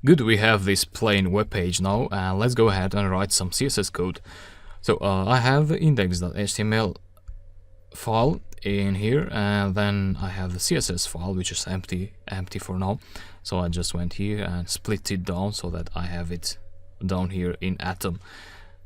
Good, we have this plain web page now, and let's go ahead and write some CSS code. So I have the index.html file in here, and then I have the CSS file, which is empty for now. So I just went here and split it down so that I have it down here in Atom,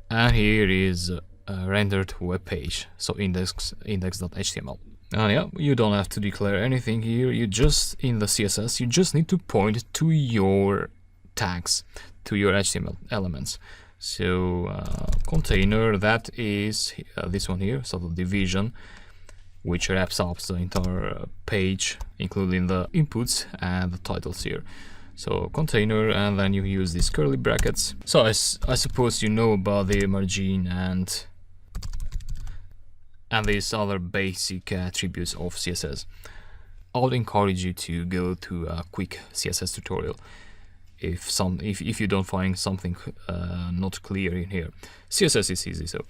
and here is a rendered web page, so index.html. And yeah, you don't have to declare anything here. You just, in the CSS, you just need to point to your tags, to your HTML elements. So container, that is this one here, so the division, which wraps up the entire page, including the inputs and the titles here. So container, and then you use these curly brackets. So I suppose you know about the margin and these other basic attributes of CSS. I would encourage you to go to a quick CSS tutorial if you don't find something not clear in here. CSS is easy, so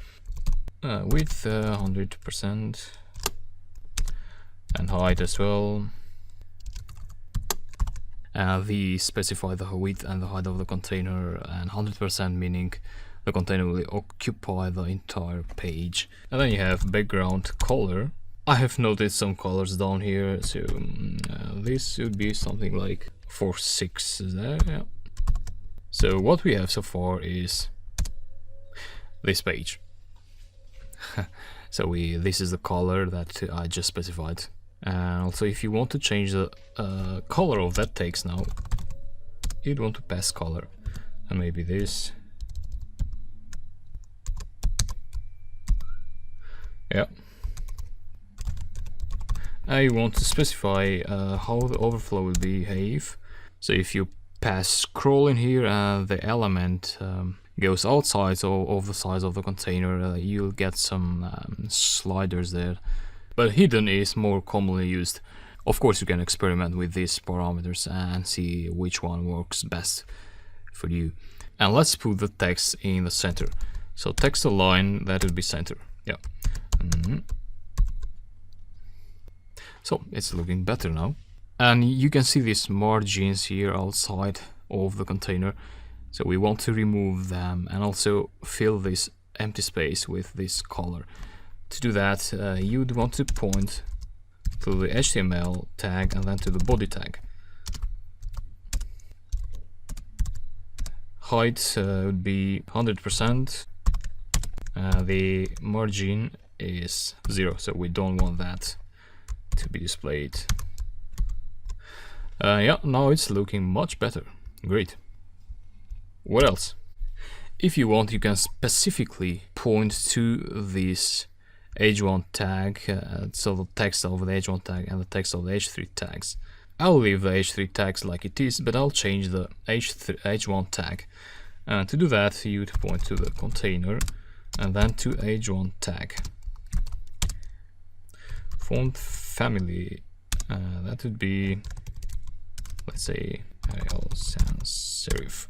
width 100% and height as well. We specify the width and the height of the container, and 100% meaning the container will occupy the entire page. And then you have background color. I have noted some colors down here, so this would be something like 4-6 there. Yeah. So what we have so far is this page. So this is the color that I just specified. And also, if you want to change the color of that text now, you'd want to pass color, and maybe this. Yeah. I want to specify how the overflow will behave. So if you pass scroll in here and the element goes outside of the size of the container, you'll get some sliders there. But hidden is more commonly used. Of course, you can experiment with these parameters and see which one works best for you. And let's put the text in the center. So text align, that would be center. Yeah. So it's looking better now, and you can see these margins here outside of the container, so we want to remove them and also fill this empty space with this color. To do that, you'd want to point to the HTML tag and then to the body tag. Height would be 100%. The margin is 0, so we don't want that to be displayed. Yeah, now it's looking much better. Great. What else? If you want, you can specifically point to this h1 tag, so the text of the h1 tag and the text of the h3 tags. I'll leave the h3 tags like it is, but I'll change the h1 tag. And to do that, you'd point to the container and then to h1 tag. Font family, that would be, let's say, Arial Sans Serif.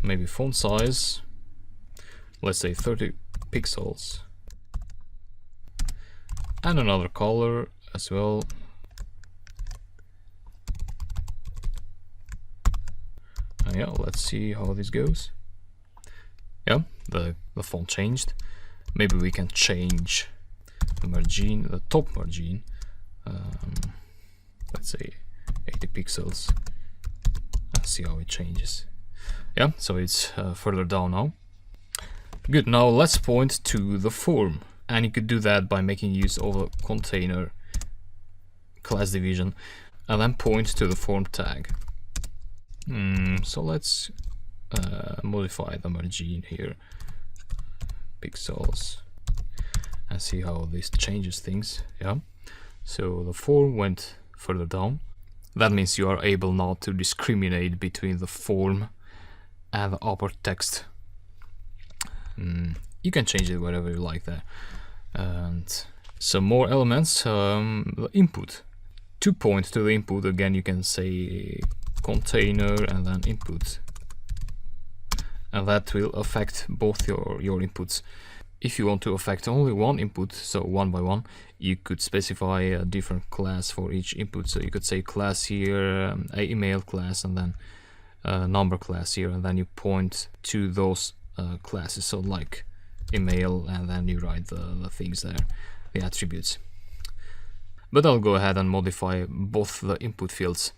Maybe font size, let's say 30 pixels. And another color as well. Yeah, let's see how this goes. Yeah, the font changed. Maybe we can change the margin, the top margin, let's say 80 pixels, and see how it changes. Yeah, so it's further down now. Good, now let's point to the form, and you could do that by making use of a container class division and then point to the form tag. So let's modify the margin here, pixels, and see how this changes things. Yeah, so the form went further down. That means you are able now to discriminate between the form and the upper text. You can change it wherever you like there. And some more elements. The input. To point to the input, again, you can say container and then input, and that will affect both your inputs. If you want to affect only one input, so one by one, you could specify a different class for each input. So you could say class here, a email class, and then number class here, and then you point to those classes, so like email, and then you write the things there, the attributes. But I'll go ahead and modify both the input fields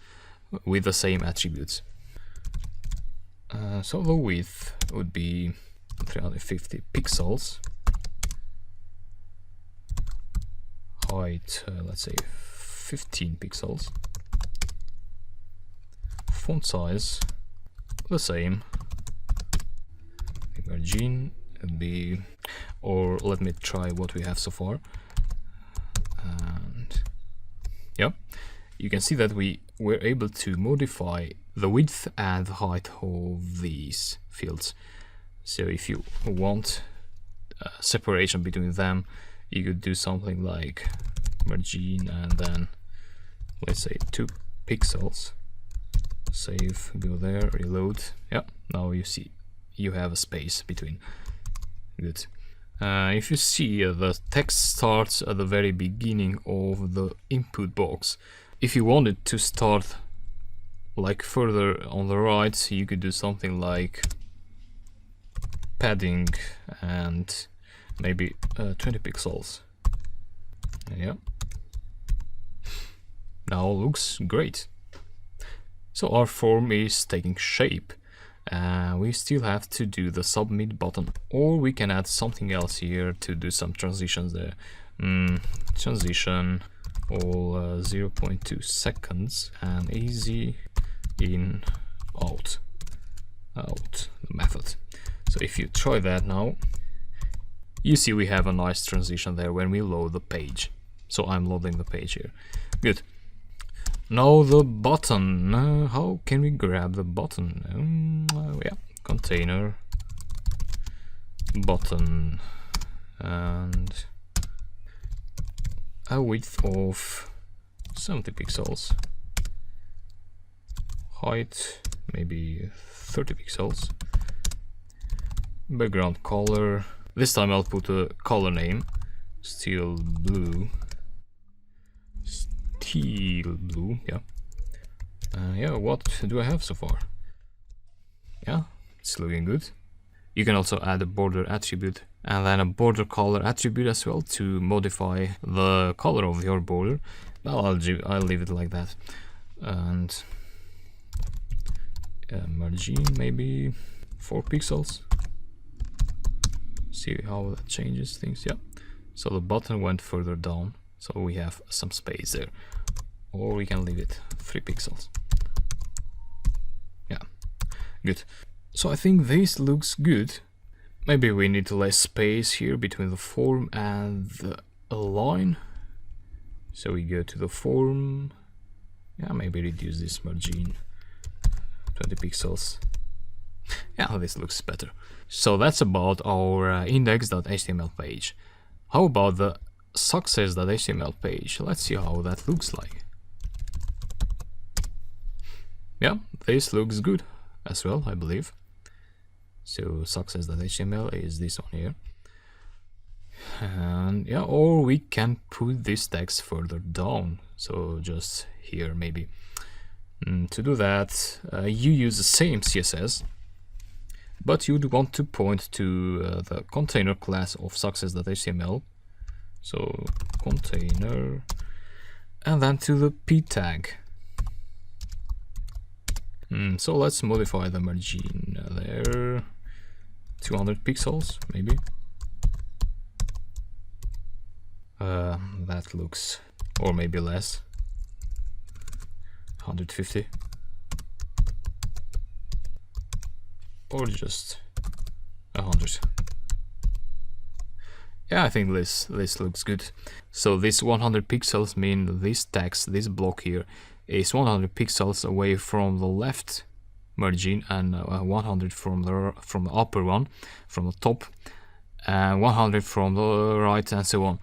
with the same attributes. So the width would be 350 pixels. Height, let's say 15 pixels. Font size, the same. Margin would be, or let me try what we have so far. And yeah, you can see that we were able to modify the width and the height of these fields. So if you want separation between them, you could do something like margin and then let's say 2 pixels. Save, go there, reload. Yeah, now you see you have a space between. Good. If you see the text starts at the very beginning of the input box. If you wanted to start like further on the right, you could do something like padding and maybe 20 pixels. Yeah. Now looks great. So our form is taking shape. We still have to do the submit button, or we can add something else here to do some transitions there. Transition all 0.2 seconds and easy in out method. So if you try that now, you see we have a nice transition there when we load the page. So I'm loading the page here. Good. Now the button, how can we grab the button? Yeah, container, button, and a width of 70 pixels, height maybe 30 pixels, background color, this time I'll put a color name, steel blue, yeah. Yeah, what do I have so far? Yeah, it's looking good. You can also add a border attribute and then a border color attribute as well to modify the color of your border. Well, I'll leave it like that. And margin maybe 4 pixels. See how that changes things. Yeah. So the button went further down, so we have some space there. Or we can leave it 3 pixels. Yeah, good. So I think this looks good. Maybe we need less space here between the form and the line. So we go to the form. Yeah, maybe reduce this margin 20 pixels. Yeah, this looks better. So that's about our index.html page. How about the success.html page? Let's see how that looks like. Yeah, this looks good as well, I believe. So success.html is this one here. And yeah, or we can put this text further down. So just here maybe. To do that, you use the same CSS, but you'd want to point to the container class of success.html. So container, and then to the p tag. So let's modify the margin there, 200 pixels maybe. That looks, or maybe less, 150, or just 100. Yeah, I think this looks good. So this 100 pixels mean this text, this block here, is 100 pixels away from the left margin and 100 from the upper one, from the top, and 100 from the right, and so on.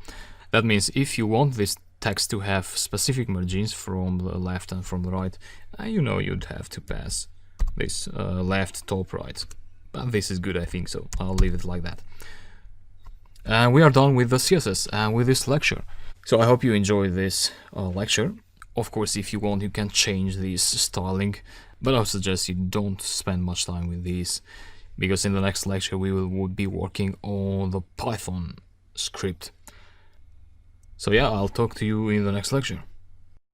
That means if you want this text to have specific margins from the left and from the right, you know you'd have to pass this left, top, right. But this is good, I think, so I'll leave it like that. And we are done with the CSS and with this lecture. So I hope you enjoyed this lecture. Of course, if you want, you can change this styling but I suggest you don't spend much time with these, because in the next lecture we will be working on the Python script. So yeah, I'll talk to you in the next lecture.